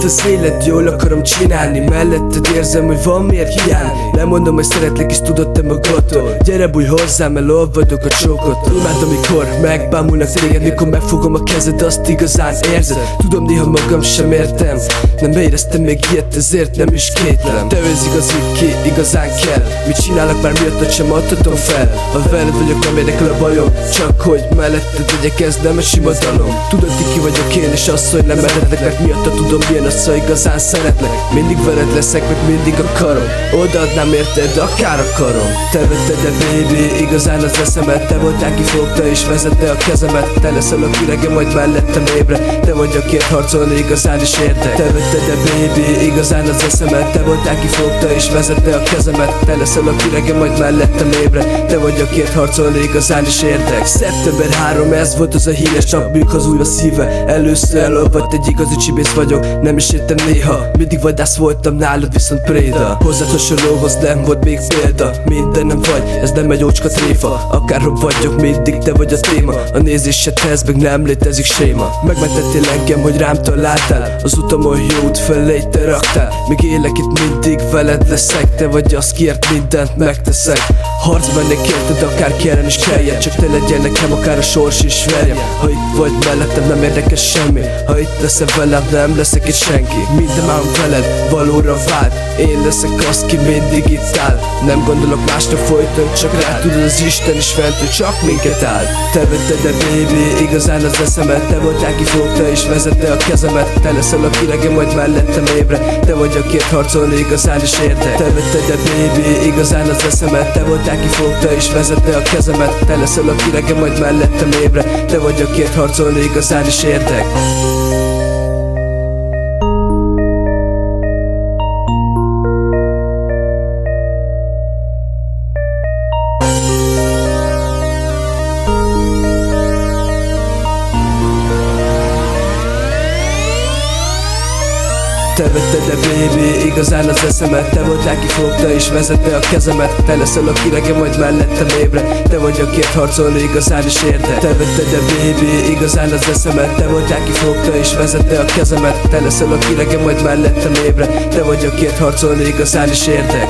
Mint az élet, jól akarom csinálni, melletted érzem, hogy van miért hiány. Nem mondom, hogy szeretlek és tudod te magadtól. Gyere bújj hozzám, elolvadok a csókottól. Imád, amikor megbámulnak téged, mikor megfogom a kezed, azt igazán érzed. Tudom, néha magam sem értem, nem éreztem még ilyet, ezért nem is kétlem. Te ősz igazi, ki igazán kell. Mit csinálok, bár miattad sem adhatom fel. Ha veled vagyok, nem érdekel a bajom, csak hogy melletted legyek, ez nem egy sima dalom. Tudod, ki vagyok én, és azt, hogy nem eredlek, mert miattad tudom, milyen az, ha igazán szeretlek. Mindig veled leszek, meg mindig akarom. Odaadnám érted, akár akarom. Te vetted de baby, igazán az eszemet. Te voltál, ki fogta és vezette a kezemet. Te leszel a kiregem, majd mellettem ébre. Te vagy, akiért harcolni igazán is érdek. Te vetted de baby, igazán az eszemet. Te voltál, ki fogta és vezette a kezemet. Te leszel a kiregem, majd mellettem ébre. Te vagy, akiért harcolni igazán is érdek. Szeptember 3, ez volt az a híres nap, mikor az új a szíve. Először elolvadt, egy igazi csibész vagyok. Nem is értem néha, mindig vadász voltam, nálad viszont préda. Hozzád hasonlóhoz nem volt még példa. Mindenem vagy, ez nem egy ócska tréfa. Akárhol vagyok, mindig te vagy a téma. A nézésedhez meg nem létezik séma. Megmentettél engem, hogy rám találtál. Az utamon jó út felé te raktál. Még élek itt, mindig veled leszek. Te vagy az, kiért mindent megteszek. Harc mennék érted, akár kérem is kelljen. Csak te legyen nekem, akár a sors is verjem. Ha itt vagy mellettem, nem érdekes semmi. Ha itt leszel velem, nem leszek itt senki. Minden álom veled valóra vált. Én leszek az, ki mindig itt áll. Nem gondolok másra folyton, csak rá tudod az Isten is fent, hogy csak minket áll. Te vetted de baby, igazán az eszemet. Te voltál, ki fogta és vezette a kezemet. Te leszel a kiregem, majd mellettem ébre. Te vagy, akiért harcolni igazán is érdek. Te vetted de baby, igazán az eszemet. Te voltál, ki fogta és vezette a kezemet. Te leszel a kiregem, majd mellettem ébre. Te vagy, akiért harcolni igazán is érdek. Te vetted de baby, igazán az eszemet. Te voltál, ki fogta és vezette a kezemet. Te leszel a kiregem, majd mellettem ébre. Te vagy, akiért harcolni igazán is érdek. Te vetted de baby, igazán az eszemet. Te voltál, ki fogta és vezette a kezemet. Te leszel a kiregem, majd mellettem ébre. Te vagy, akiért harcolni igazán is érdek.